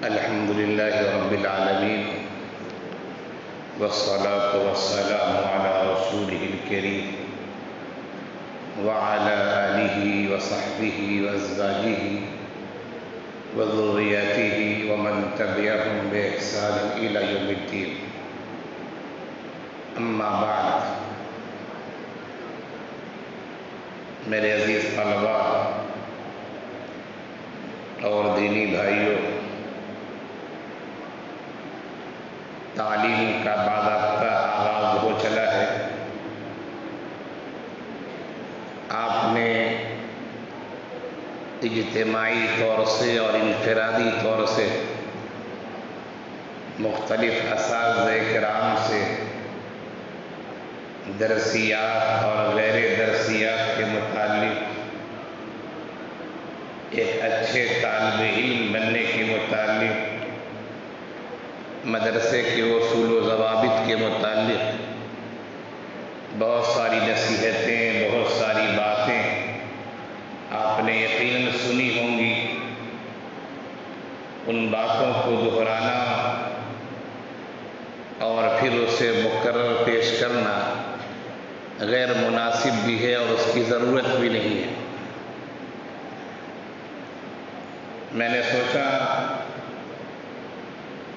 الحمد لله رب العالمين والصلاة والسلام على رسوله الكريم وعلى آله وصحبه وأزواجه وذرياته ومن تبعهم بإحسان إلى يوم الدين. أما بعد، میرے عزیز طلباء اور دینی بھائیوں، تعلیم کا باضابطہ آغاز ہو چلا ہے۔ آپ نے اجتماعی طور سے اور انفرادی طور سے مختلف اساتذہ کرام سے درسیات اور غیر درسیات کے متعلق ایک اچھے طالب علم بننے کے متعلق، مدرسے کے اصول و ضوابط کے متعلق بہت ساری نصیحتیں، بہت ساری باتیں آپ نے یقیناً سنی ہوں گی۔ ان باتوں کو دہرانا اور پھر اسے مکرر پیش کرنا غیر مناسب بھی ہے اور اس کی ضرورت بھی نہیں ہے۔ میں نے سوچا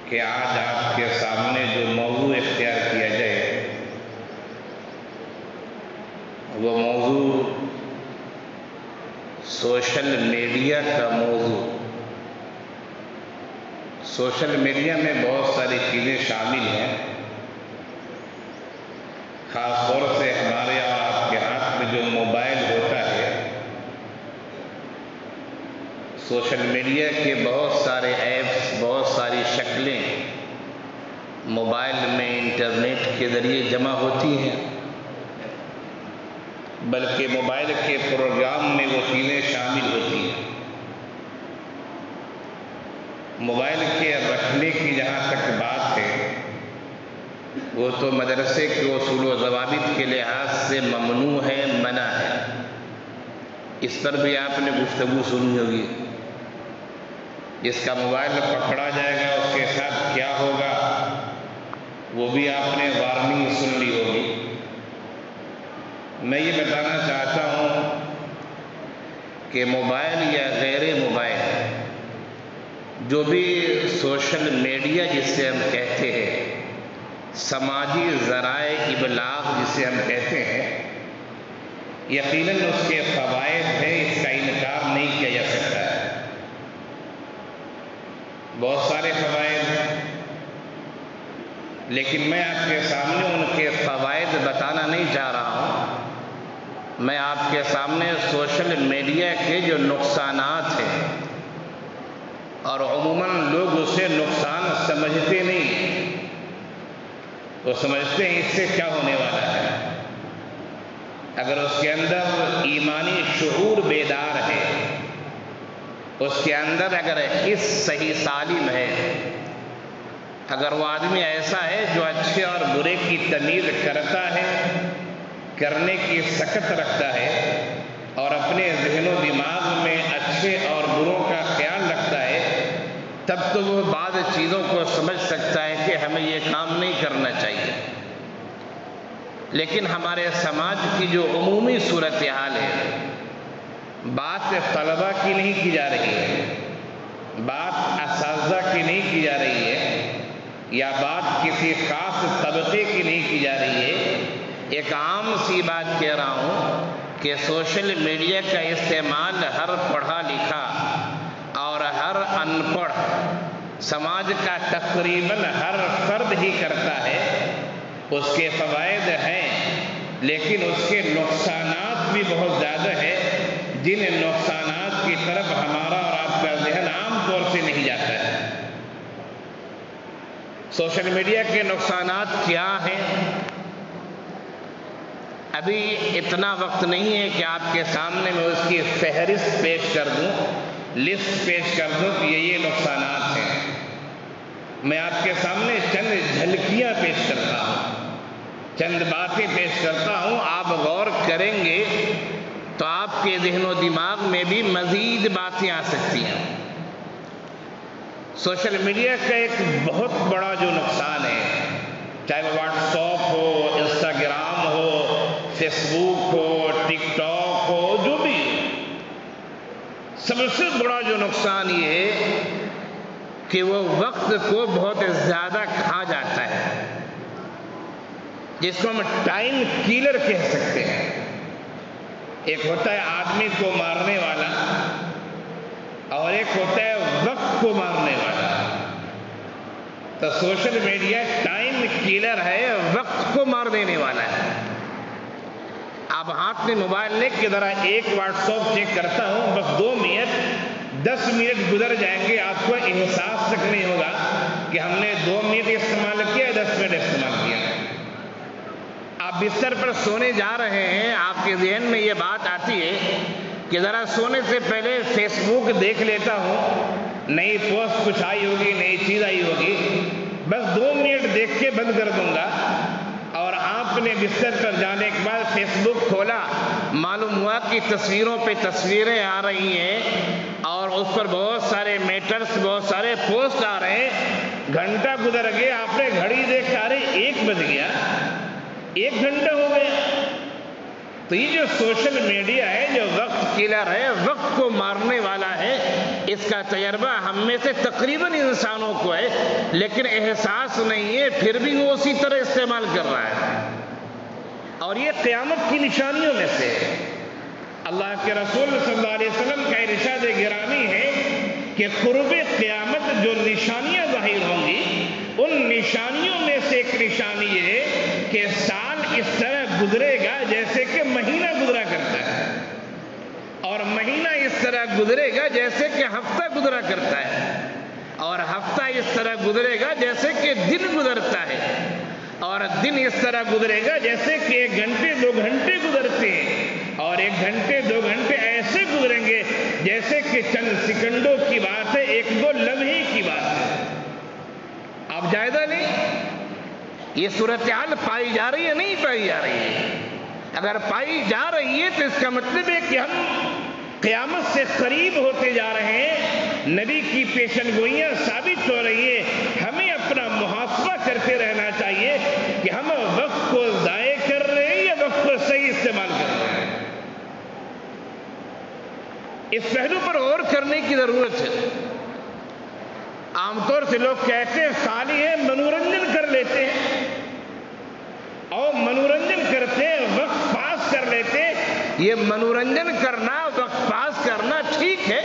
کہ آج آپ کے سامنے جو موضوع اختیار کیا جائے وہ موضوع سوشل میڈیا کا موضوع۔ سوشل میڈیا میں بہت ساری چیزیں شامل ہیں، خاص طور سے ہمارے اور آپ کے ہاتھ میں جو موبائل ہوتا ہے، سوشل میڈیا کے بہت سارے ایپس، بہت ساری شکلیں موبائل میں انٹرنیٹ کے ذریعے جمع ہوتی ہیں، بلکہ موبائل کے پروگرام میں وہ چیزیں شامل ہوتی ہیں۔ موبائل کے رکھنے کی جہاں تک بات ہے، وہ تو مدرسے کے اصول و ضوابط کے لحاظ سے ممنوع ہے، منع ہے۔ اس پر بھی آپ نے گفتگو سنی ہوگی۔ جس کا موبائل پکڑا جائے گا اس کے ساتھ کیا ہوگا، وہ بھی آپ نے وارننگ سن لی ہوگی۔ میں یہ بتانا چاہتا ہوں کہ موبائل یا غیر موبائل، جو بھی سوشل میڈیا جسے ہم کہتے ہیں، سماجی ذرائع ابلاغ جسے ہم کہتے ہیں، یقیناً اس کے فوائد ہیں، اس کا انکار نہیں کیا جا سکتا ہے۔ بہت سارے فوائد ہیں، لیکن میں آپ کے سامنے ان کے فوائد بتانا نہیں چاہ رہا ہوں۔ میں آپ کے سامنے سوشل میڈیا کے جو نقصانات ہیں، اور عموماً لوگ اسے نقصان سمجھتے نہیں، وہ سمجھتے ہیں اس سے کیا ہونے والا ہے۔ اگر اس کے اندر ایمانی شعور بیدار ہے، اس کے اندر اگر حس صحیح سالم ہے، اگر وہ آدمی ایسا ہے جو اچھے اور برے کی تمیز کرتا ہے، کرنے کی سکت رکھتا ہے، اور اپنے ذہن و دماغ میں اچھے اور بروں کا خیال رکھتا ہے، تب تو وہ بعض چیزوں کو سمجھ سکتا ہے کہ ہمیں یہ کام نہیں کرنا چاہیے۔ لیکن ہمارے سماج کی جو عمومی صورتحال ہے، بات طلبہ کی نہیں کی جا رہی ہے، بات اساتذہ کی نہیں کی جا رہی ہے، یا بات کسی خاص طبقے کی نہیں کی جا رہی ہے۔ ایک عام سی بات کہہ رہا ہوں کہ سوشل میڈیا کا استعمال ہر پڑھا لکھا اور ہر ان پڑھ سماج کا تقریباً ہر فرد ہی کرتا ہے۔ اس کے فوائد ہیں، لیکن اس کے نقصانات بھی بہت زیادہ ہیں، جن نقصانات کی طرف ہمارا اور آپ کا ذہن عام طور سے نہیں جاتا ہے۔ سوشل میڈیا کے نقصانات کیا ہیں؟ ابھی اتنا وقت نہیں ہے کہ آپ کے سامنے میں اس کی فہرست پیش کر دوں، لسٹ پیش کر دوں کہ یہ نقصانات ہیں۔ میں آپ کے سامنے چند جھلکیاں پیش کرتا ہوں، چند باتیں پیش کرتا ہوں۔ آپ غور کریں گے تو آپ کے ذہن و دماغ میں بھی مزید باتیں آ سکتی ہیں۔ سوشل میڈیا کا ایک بہت بڑا جو نقصان ہے، چاہے وہ واٹس ایپ ہو، انسٹاگرام ہو، فیس بک ہو، ٹک ٹاک ہو، جو بھی، سب سے بڑا جو نقصان یہ ہے کہ وہ وقت کو بہت زیادہ کھا جاتا ہے، جس کو ہم ٹائم کیلر کہہ سکتے ہیں۔ ایک ہوتا ہے آدمی کو مارنے والا اور ایک ہوتا ہے وقت کو مارنے والا۔ تو سوشل میڈیا ٹائم کیلر ہے، وقت کو مار دینے والا ہے۔ آپ ہاتھ میں موبائل لے کے ذرا ایک واٹس ایپ چیک کرتا ہوں، بس 2 منٹ 10 منٹ گزر جائیں گے، آپ کو احساس تک نہیں ہوگا کہ ہم نے 2 منٹ استعمال کیا، 10 منٹ استعمال کیا۔ آپ بستر پر سونے جا رہے ہیں، آپ کے ذہن میں یہ بات آتی ہے کہ ذرا سونے سے پہلے فیس بک دیکھ لیتا ہوں، نئی پوسٹ کچھ آئی ہوگی، نئی چیز آئی ہوگی، بس 2 منٹ دیکھ کے بند کر دوں گا۔ اور آپ نے بستر پر جانے کے بعد فیس بک کھولا، معلوم ہوا کہ تصویروں پہ تصویریں آ رہی ہیں اور اس پر بہت سارے میٹرز، بہت سارے پوسٹ آ رہے ہیں۔ گھنٹہ گزر گیا، آپ نے گھڑی دیکھ کے 1 بج گیا، 1 گھنٹہ ہو گیا۔ تو یہ جو سوشل میڈیا ہے، جو وقت کیلر ہے، وقت کو مارنے والا ہے، اس کا تجربہ ہم میں سے تقریباً انسانوں کو ہے، لیکن احساس نہیں ہے، پھر بھی وہ اسی طرح استعمال کر رہا ہے۔ اور یہ قیامت کی نشانیوں میں سے ہے۔ اللہ کے رسول صلی اللہ علیہ وسلم کا ارشاد گرامی ہے کہ قرب قیامت جو نشانیاں ظاہر ہوں گی، ان نشانیوں میں سے ایک نشانی یہ ہے کہ سال اس طرح گزرے گا جیسے کہ مہینہ گزرا کرتا ہے، اور مہینہ اس طرح گزرے گا جیسے کہ ہفتہ گزرا کرتا ہے، اور ہفتہ اس طرح گزرے گا جیسے کہ دن گزرتا ہے، اور دن اس طرح گزرے گا جیسے کہ 1 گھنٹے 2 گھنٹے گزرتے ہیں، اور 1 گھنٹے 2 گھنٹے ایسے گزریں گے جیسے کہ چند سیکنڈوں کی بات ہے، 1-2 لمحے کی بات ہے۔ آپ جائزہ لیں، یہ صورتحال پائی جا رہی ہے نہیں پائی جا رہی ہے؟ اگر پائی جا رہی ہے تو اس کا مطلب ہے کہ ہم قیامت سے قریب ہوتے جا رہے ہیں، نبی کی پیشن گوئیاں ثابت ہو رہی ہیں۔ ہمیں اپنا محاسبہ کرتے رہنا چاہیے کہ ہم وقت کو ضائع کر رہے ہیں یا وقت کو صحیح استعمال کر رہے ہیں۔ اس پہلو پر غور کرنے کی ضرورت ہے۔ عام طور سے لوگ کہتے ہیں خالی ہے، منورنجن کر لیتے ہیں، اور منورنجن کرتے ہیں، وقت پاس کر لیتے ہیں۔ یہ منورنجن کرنا، وقت پاس کرنا ٹھیک ہے،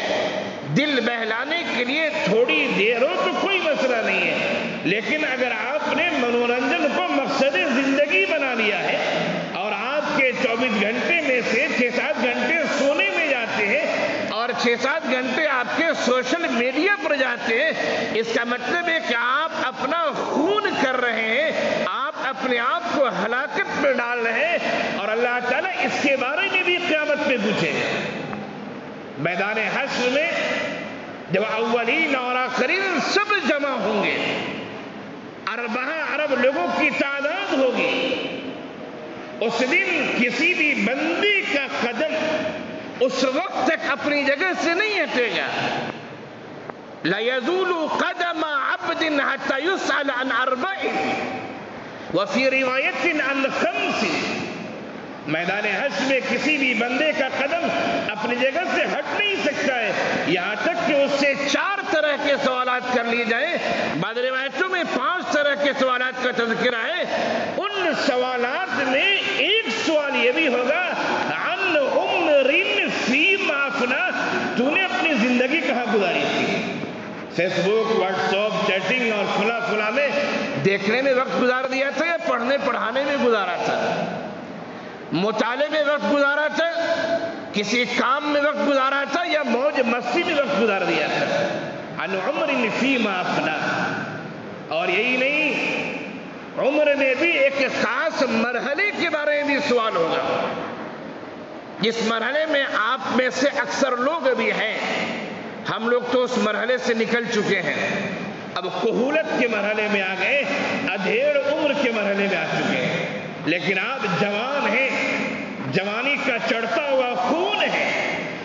دل بہلانے کے لیے تھوڑی دیر ہو تو کوئی مسئلہ نہیں ہے، لیکن اگر آپ نے منورنجن کو مقصد زندگی بنا لیا ہے اور آپ کے 24 گھنٹے میں سے 6-7 گھنٹے سونے میں جاتے ہیں اور 6-7 گھنٹے آپ کے سوشل میڈیا پر جاتے ہیں، اس کا مطلب ہے کہ آپ اپنا خون کر رہے ہیں، آپ اپنے آپ کو ہلاکت میں ڈال رہے ہیں، اور اللہ تعالیٰ اس کے بارے میں بھی قیامت میں پوچھے گا۔ میدان حشر میں جب اولین اور آخرین سب جمع ہوں گے، 4 ارب لوگوں کی تعداد ہوگی، اس دن کسی بھی بندے کا قدم اس وقت تک اپنی جگہ سے نہیں ہٹے گا۔ لا يزول قدم عبد حتى يسأل عن 4 وفي روایت عن 5۔ میدان حشر میں کسی بھی بندے کا قدم اپنی جگہ سے ہٹ نہیں سکتا ہے، یہاں تک کہ اس سے 4 طرح کے سوالات کر لیے جائیں۔ بعض روایتوں میں 5 طرح کے سوالات کا تذکرہ ہے۔ ان سوالات میں ایک سوال یہ بھی ہوگا، عن عمر فیما افنا، تو نے اپنی زندگی کہاں گزاری تھی؟ فیس بک، واٹس ایپ، چیٹنگ اور فلاں میں دیکھنے میں وقت گزار دیا تھا، یا پڑھنے پڑھانے میں گزارا تھا، مطالعے میں وقت گزارا تھا، کسی کام میں وقت گزارا تھا، یا موج مستی میں وقت گزار دیا تھا؟ عن عمر فیما افنا۔ اور یہی نہیں، عمر میں بھی ایک خاص مرحلے کے بارے میں بھی سوال ہوگا، جس مرحلے میں آپ میں سے اکثر لوگ بھی ہیں۔ ہم لوگ تو اس مرحلے سے نکل چکے ہیں، اب کہولت کے مرحلے میں آ گئے، ادھیڑ عمر کے مرحلے میں آ چکے ہیں، لیکن آپ جوان ہیں، جوانی کا چڑھتا ہوا خون ہے۔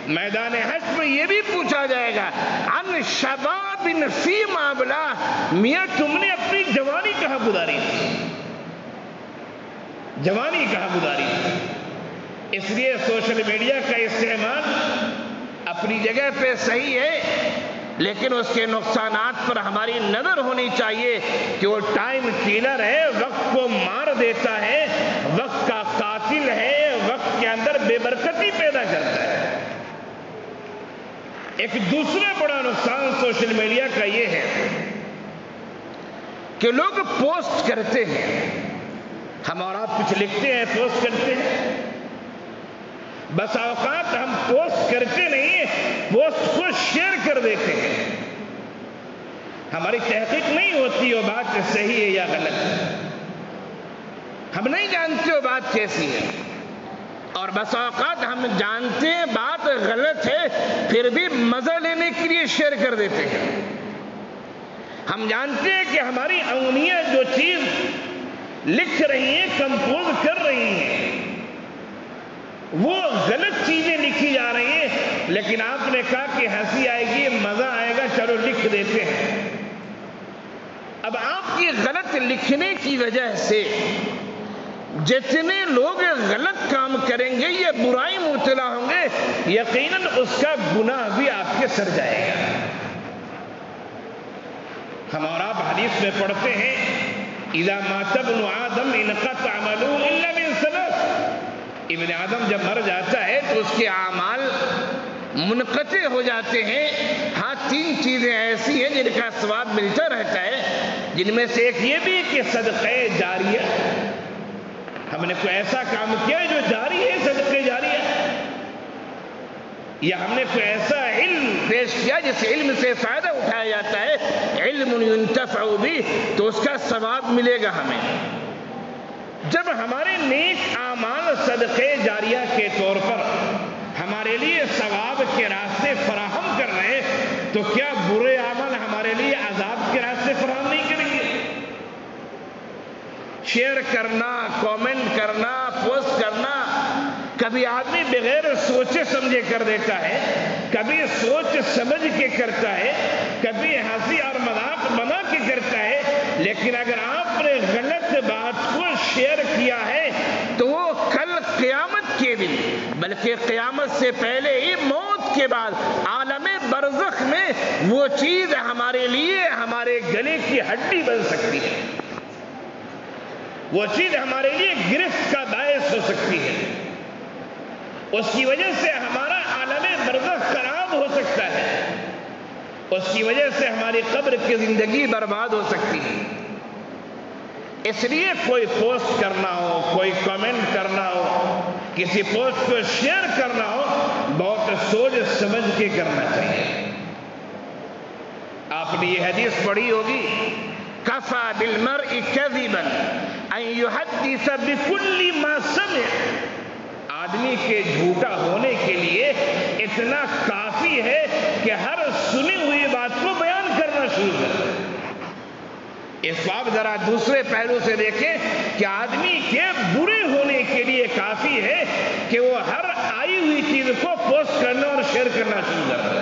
میدان حشر میں یہ بھی پوچھا جائے گا، عن شباب فی ما بلا، میاں تم نے اپنی جوانی کہاں گزاری تھی، جوانی کہاں گزاری تھی۔ اس لیے سوشل میڈیا کا استعمال اپنی جگہ پہ صحیح ہے، لیکن اس کے نقصانات پر ہماری نظر ہونی چاہیے کہ وہ ٹائم کلر ہے، وقت کو مار دیتا ہے، وقت کا قاتل ہے، وقت کے اندر بے برکتی پیدا کرتا ہے۔ ایک دوسرا بڑا نقصان سوشل میڈیا کا یہ ہے کہ لوگ پوسٹ کرتے ہیں، ہم اور آپ کچھ لکھتے ہیں، پوسٹ کرتے ہیں، بس اوقات ہم پوسٹ کرتے نہیں، پوسٹ کو شیئر کر دیتے ہیں، ہماری تحقیق نہیں ہوتی وہ بات صحیح ہے یا غلط ہے، ہم نہیں جانتے وہ بات کیسی ہے، اور بس اوقات ہم جانتے ہیں بات غلط ہے پھر بھی مزہ لینے کے لیے شیئر کر دیتے ہیں۔ ہم جانتے ہیں کہ ہماری انگلیاں جو چیز لکھ رہی ہیں، کمپوز کر رہی ہیں، وہ غلط چیزیں لکھی جا رہی ہیں، لیکن آپ نے کہا کہ ہنسی آئے گی، مزہ آئے گا، چلو لکھ دیتے ہیں۔ اب آپ کی غلط لکھنے کی وجہ سے جتنے لوگ غلط کام کریں گے، یہ برائی مبتلا ہوں گے، یقیناً اس کا گناہ بھی آپ کے سر جائے گا۔ ہم اور آپ حدیث میں پڑھتے ہیں اذا مات ابن آدم انقطع عمله الا من ثلاث، ابن آدم جب مر جاتا ہے تو اس کے اعمال منقطع ہو جاتے ہیں، ہاں تین چیزیں ایسی ہیں جن کا ثواب ملتا رہتا ہے، جن میں سے ایک یہ بھی کہ صدقہ جاریہ، ہم نے کوئی ایسا کام کیا جو جاری ہے، صدقہ جاریہ، یا ہم نے کوئی ایسا علم پیش کیا جس علم سے فائدہ اٹھایا جاتا ہے، علم ينتفع بھی، تو اس کا ثواب ملے گا ہمیں۔ جب ہمارے نیک اعمال صدقہ جاریہ کے طور پر ہمارے لیے ثواب کے راستے فراہم کر رہے ہیں، تو کیا برے اعمال ہمارے لیے عذاب کے راستے فراہم نہیں کریں گے؟ شیئر کرنا، کامنٹ کرنا، پوسٹ کرنا، کبھی آدمی بغیر سوچے سمجھے کر دیتا ہے، کبھی سوچ سمجھ کے کرتا ہے، کبھی ہنسی اور مذاق بنا کے کرتا ہے، لیکن اگر آپ نے غلط بات کو شیئر کیا ہے تو وہ کل قیامت کے دن، بلکہ قیامت سے پہلے ہی موت کے بعد عالم برزخ میں وہ چیز ہمارے لیے ہمارے گلے کی ہڈی بن سکتی ہے، وہ چیز ہمارے لیے گرفت کا باعث ہو سکتی ہے، اس کی وجہ سے ہمارا عالم برزخ خراب ہو سکتا ہے، اس کی وجہ سے ہماری قبر کی زندگی برباد ہو سکتی ہے۔ اس لیے کوئی پوسٹ کرنا ہو، کوئی کامنٹ کرنا ہو، کسی پوسٹ کو شیئر کرنا ہو، بہت سوچ سمجھ کے کرنا چاہیے۔ آپ نے یہ حدیث پڑھی ہوگی، کفا بالمرء کذبا ان یحدث بکل ما سمع، آدمی کے جھوٹا ہونے کے لیے اتنا کافی ہے کہ ہر سنی ہوئی بات کو بیان کرنا شروع کر دے۔ اس بات ذرا دوسرے پہلو سے دیکھیں کہ آدمی کے برے ہونے کے لیے کافی ہے کہ وہ ہر آئی ہوئی چیز کو پوسٹ کرنا اور شیئر کرنا شروع کر دے،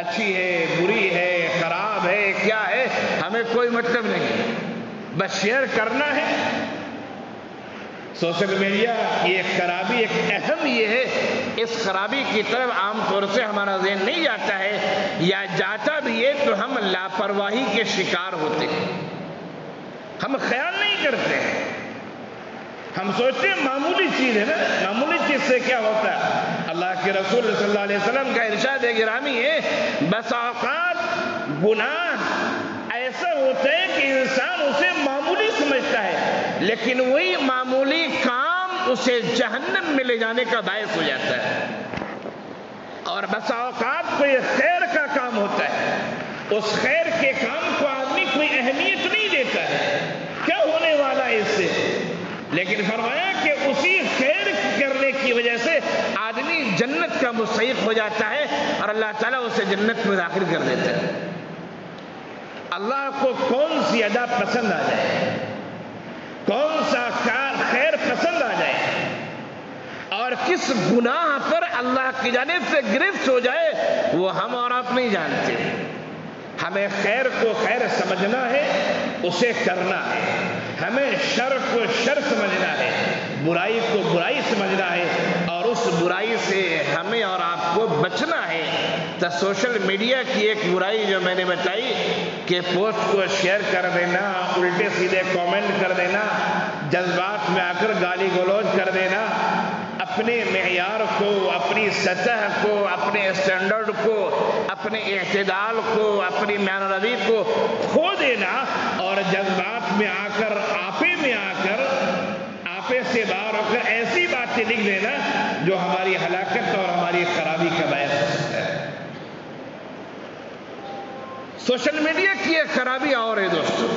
اچھی ہے، بری ہے، خراب ہے، کیا ہے، ہمیں کوئی مطلب نہیں، بس شیئر کرنا ہے۔ سوشل میڈیا کی ایک خرابی، ایک اہم یہ ہے، اس خرابی کی طرف عام طور سے ہمارا ذہن نہیں جاتا ہے، یا جاتا بھی ہے تو ہم لاپرواہی کے شکار ہوتے ہیں، ہم خیال نہیں کرتے ہیں، ہم سوچتے ہیں معمولی چیز ہے نا، معمولی چیز سے کیا ہوتا ہے۔ اللہ کے رسول صلی اللہ علیہ وسلم کا ارشاد گرامی ہے، بس اوقات گناہ ایسا ہوتا ہے کہ انسان اسے معمولی سمجھتا ہے، لیکن وہی معمولی کام اسے جہنم میں لے جانے کا باعث ہو جاتا ہے، اور بس اوقات کوئی خیر کا کام ہوتا ہے، اس خیر کے کام کو آدمی کوئی اہمیت نہیں دیتا ہے، کیا ہونے والا ہے اس سے، لیکن فرمایا کہ اسی خیر کرنے کی وجہ سے آدمی جنت کا مستحق ہو جاتا ہے، اور اللہ تعالیٰ اسے جنت میں داخل کر دیتا ہے۔ اللہ کو کون سی ادا پسند آ جائے، کون سا خیر پسند آ جائے، اور کس گناہ پر اللہ کی جانب سے گرفت ہو جائے، وہ ہم اور آپ نہیں جانتے. ہمیں خیر کو خیر سمجھنا ہے، اسے کرنا ہے. ہمیں شر کو شر سمجھنا ہے، برائی کو برائی سمجھنا ہے، اور اس برائی سے ہمیں اور آپ کو بچنا ہے. تو سوشل میڈیا کی ایک برائی جو میں نے بتائی کہ پوسٹ کو شیئر کر دینا، الٹے سیدھے کامنٹ کر دینا، جذبات میں آ کر گالی گلوچ کر دینا، اپنے معیار کو، اپنی سطح کو، اپنے اسٹینڈرڈ کو، اپنے اعتدال کو، اپنی میان روی کو کھو دینا، اور جذبات میں آ کر، آپے میں آ کر، آپے سے باہر ہو کر ایسی باتیں لکھ دینا جو ہماری ہلاکت اور ہماری خرابی کا باعث ہو سکتا ہے. سوشل میڈیا کی ایک خرابی اور ہے دوستو،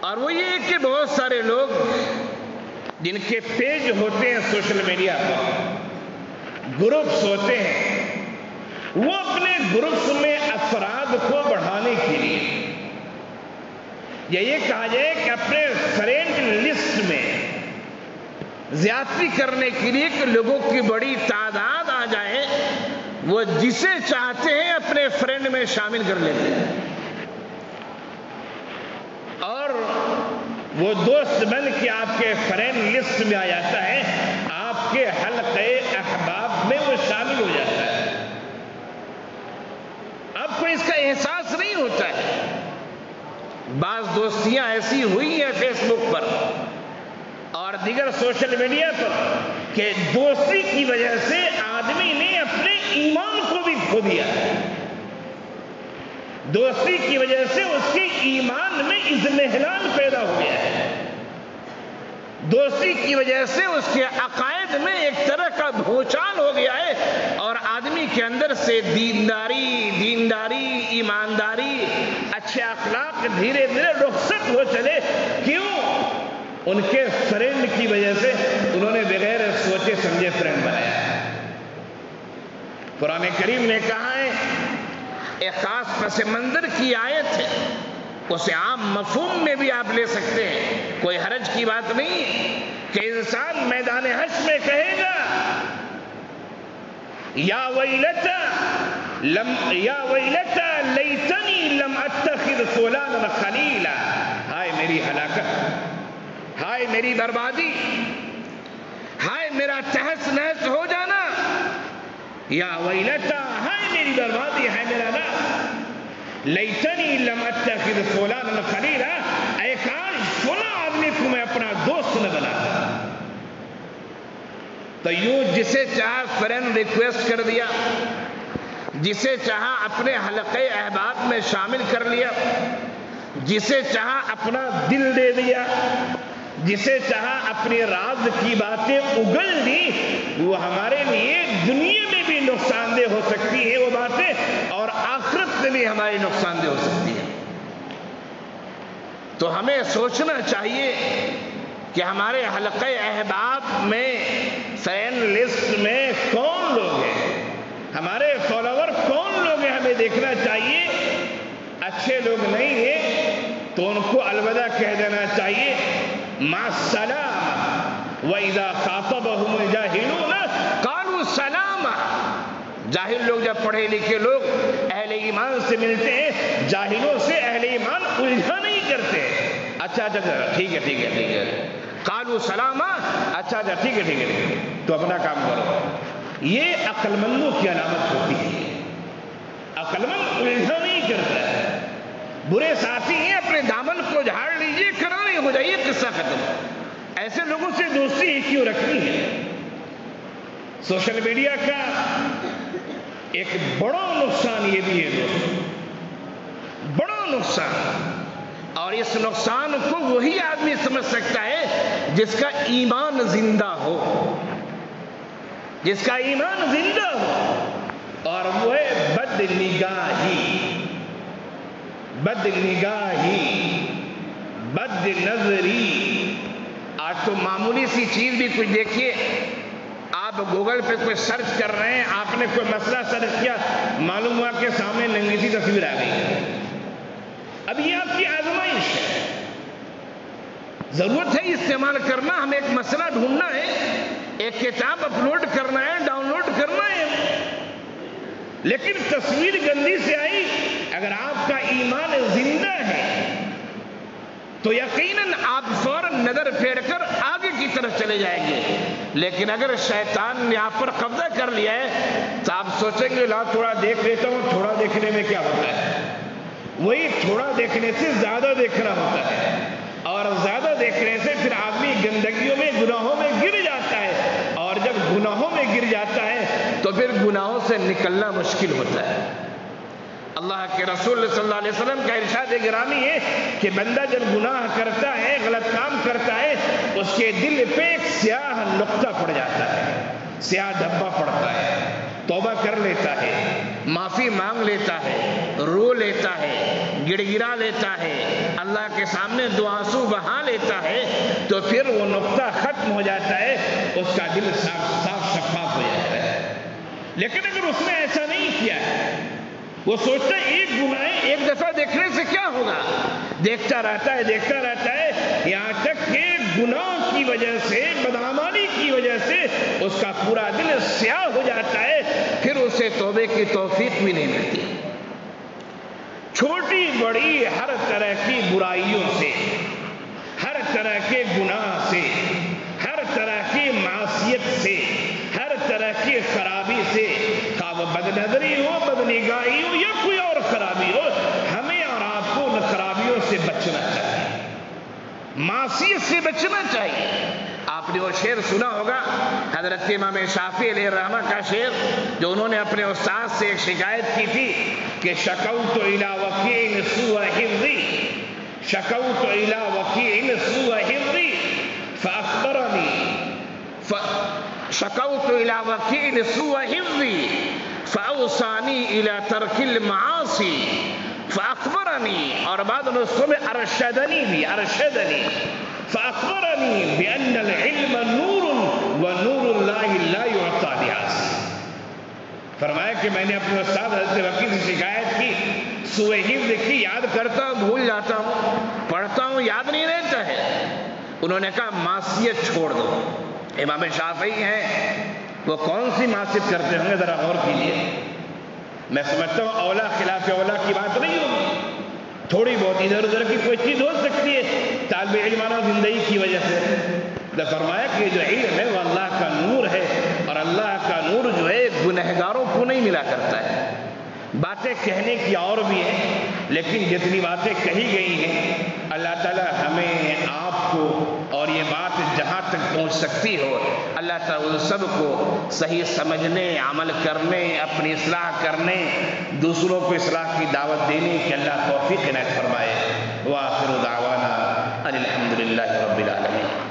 اور وہ یہ کہ بہت سارے لوگ جن کے پیج ہوتے ہیں سوشل میڈیا پر، گروپس ہوتے ہیں، وہ اپنے گروپس میں افراد کو بڑھانے کے لیے، یا یہ کہا جائے کہ اپنے فرینڈ لسٹ میں زیادتی کرنے کے لیے کہ لوگوں کی بڑی تعداد آ جائے، وہ جسے چاہتے ہیں اپنے فرینڈ میں شامل کر لیتے ہیں، اور وہ دوست بن کے آپ کے فرینڈ لسٹ میں آ جاتا ہے، آپ کے حلقے احباب میں وہ شامل ہو جاتا ہے. آپ کو اس کا احساس نہیں ہوتا ہے. بعض دوستیاں ایسی ہوئی ہیں فیس بک پر اور دیگر سوشل میڈیا پر کہ دوستی کی وجہ سے آدمی نے اپنے ایمان کو بھی کھو دیا. دوستی کی وجہ سے اس کے ایمان میں اضمحلال پیدا ہو گیا ہے. دوستی کی وجہ سے اس کے عقائد میں ایک طرح کا بھوچال ہو گیا ہے، اور آدمی کے اندر سے دینداری، ایمانداری، اچھے اخلاق دھیرے دھیرے رخصت ہو چلے. کیوں؟ ان کے فرینڈ کی وجہ سے انہوں نے بغیر سوچے سمجھے فرینڈ بنایا. قرآن کریم نے کہا ہے، ایک خاص پس منظر کی آیت ہے، اسے عام مفہوم میں بھی آپ لے سکتے ہیں، کوئی حرج کی بات نہیں کہ انسان میدان حشر میں کہے گا یا ویلتا لیتنی لم اتخذ فلانا خلیلا. ہائے میری ہلاکت، ہائے میری بربادی، ہائے میرا تہس نہس ہو جانا. یا ویلتا، ہائے میری بربادی، ہائے میرا نام، لیتنی لم اتخذ فلانا خلیلا، اے کاش فلاں آدمی کو میں اپنا دوست نہ بناتا. تو یوں جسے چاہا فرینڈ ریکویسٹ کر دیا، جسے چاہا اپنے حلقے احباب میں شامل کر لیا، جسے چاہا اپنا دل دے دیا، جسے چاہا اپنے راز کی باتیں اگل دی. وہ ہمارے لیے دنیا میں بھی نقصان دہ ہو سکتی ہے وہ باتیں، اور آخرت میں بھی ہماری نقصان دہ ہو سکتی ہے. تو ہمیں سوچنا چاہیے کہ ہمارے حلقہ احباب میں، فرینڈ لسٹ میں کون لوگ ہیں، ہمارے فالوور کون لوگ ہیں. ہمیں دیکھنا چاہیے. اچھے لوگ نہیں ہیں تو ان کو الوداع کہہ دینا چاہیے، مع السلام. وَإِذَا خَاطَبَهُمُ الْجَاهِلُونَ قَالُوا سَلَامًا. جاہل لوگ، جب پڑھے لکھے لوگ اہل ایمان سے ملتے ہیں، جاہلوں سے اہل ایمان الجھا نہیں کرتے. اچھا ٹھیک ہے قالوا سلاما، اچھا ٹھیک ہے تو اپنا کام کرو. یہ عقل مندوں کی علامت ہوتی ہے. عقل مند الجھا نہیں کرتا ہے. برے ساتھی ہیں، اپنے دامن کو جھاڑ لیجئے، کنارے ہو جائیے، قصہ ختم. ایسے لوگوں سے دوستی ہی کیوں رکھنی ہے؟ سوشل میڈیا کا ایک بڑا نقصان یہ بھی ہے دوستو، بڑا نقصان، اور اس نقصان کو وہی آدمی سمجھ سکتا ہے جس کا ایمان زندہ ہو، جس کا ایمان زندہ ہو، اور وہ ہے بد نگاہی، بد نظری. آج تو معمولی سی چیز بھی کچھ دیکھیے، آپ گوگل پہ کوئی سرچ کر رہے ہیں، آپ نے کوئی مسئلہ سرچ کیا، معلوم ہوا کہ سامنے ننگی سی تصویر آ گئی. اب یہ آپ کی آزمائش ہے، ضرورت ہے استعمال کرنا. ہمیں ایک مسئلہ ڈھونڈنا ہے، ایک کتاب اپلوڈ کرنا ہے، ڈاؤن لوڈ کرنا ہے، لیکن تصویر گندی سے آئی، اگر آپ کا ایمان زندہ ہے تو یقیناً آپ فوراً نظر پھیر کر آگے کی طرف چلے جائیں گے. لیکن اگر شیطان نے آپ پر قبضہ کر لیا ہے تو آپ سوچیں گے لا تھوڑا دیکھ لیتا ہوں، تھوڑا دیکھنے میں کیا ہوتا ہے. وہی تھوڑا دیکھنے سے زیادہ دیکھنا ہوتا ہے، اور زیادہ دیکھنے سے پھر آدمی گندگیوں میں، گناہوں میں گر جاتا ہے، اور جب گناہوں میں گر جاتا ہے تو پھر گناہوں سے نکلنا مشکل ہوتا ہے. اللہ کے رسول صلی اللہ علیہ وسلم کا ارشاد گرامی ہے کہ بندہ جب گناہ کرتا ہے، غلط کام کرتا ہے، اس کے دل پہ ایک سیاہ نقطہ پڑ جاتا ہے، سیاہ دھبا پڑتا ہے. توبہ کر لیتا ہے، معافی مانگ لیتا ہے، رو لیتا ہے، گڑ گڑا لیتا ہے، اللہ کے سامنے دو آنسو بہا لیتا ہے، تو پھر وہ نقطہ ختم ہو جاتا ہے، اس کا دل صاف شفاف ہو جاتا ہے. لیکن اگر اس نے ایسا نہیں کیا ہے، وہ سوچتا ہے ایک گناہ ایک دفعہ دیکھنے سے کیا ہوگا، دیکھتا رہتا ہے یہاں تک کہ گناہ کی وجہ سے، بدعمالی کی وجہ سے اس کا پورا دل سیاہ ہو جاتا ہے، پھر اسے توبے کی توفیق بھی نہیں ملتی. چھوٹی بڑی ہر طرح کی برائیوں سے، ہر طرح کے گناہ سے، ہر طرح کی معصیت سے، ہر طرح کی خرابی سے، خواہ وہ بد نظری ہو، بد نگاہی ہو، یا کوئی اور خرابی ہو، ہمیں اور آپ کو ان خرابیوں سے بچنا چاہیے، معصیت سے بچنا چاہیے. آپ نے وہ شعر سنا ہوگا حضرت امام شافعی علیہ الرحمہ کا شعر، جو انہوں نے اپنے استاد سے ایک شکایت کی تھی کہ شکوت الی وکیع سوء حفظی، شکوت الی وکیع سوء حفظی فاخبرنی، شکوت الی وکیع سوء حفظی فاوصانی الی ترک المعاصی فاخبرنی، اور بعد نسخوں میں ارشدنی بھی، ارشدنی فاخبرنی بان العلم نور ونور اللہ لا یعطى لعاصی. فرمایا کہ میں نے اپنے استاد حضرت وکیع سے شکایت کی، سوء حفظ کی، یاد کرتا ہوں بھول جاتا ہوں، پڑھتا ہوں یاد نہیں رہتا ہے. انہوں نے کہا معصیت چھوڑ دو. امام شافعی ہیں، وہ کون سی معصیت کرتے ہوں گے ذرا غور کیجیے. میں سمجھتا ہوں اولا خلاف اولا کی بات نہیں ہوگی، تھوڑی بہت ادھر ادھر کی کوئی چیز ہو سکتی ہے طالب علمانہ زندگی کی وجہ سے. تو فرمایا کہ جو علم ہے وہ اللہ کا نور ہے، اور اللہ کا نور جو ہے گنہگاروں کو نہیں ملا کرتا ہے. باتیں کہنے کی اور بھی ہیں، لیکن جتنی باتیں کہی گئی ہیں اللہ تعالی ہمیں، آپ کو، اور یہ بات جہاں تک پہنچ سکتی ہو اللہ تعالی ان سب کو صحیح سمجھنے، عمل کرنے، اپنی اصلاح کرنے، دوسروں کو اصلاح کی دعوت دینے کی اللہ توفیق عنایت فرمائے. وآخر دعوانا ان الحمد للہ رب العالمین.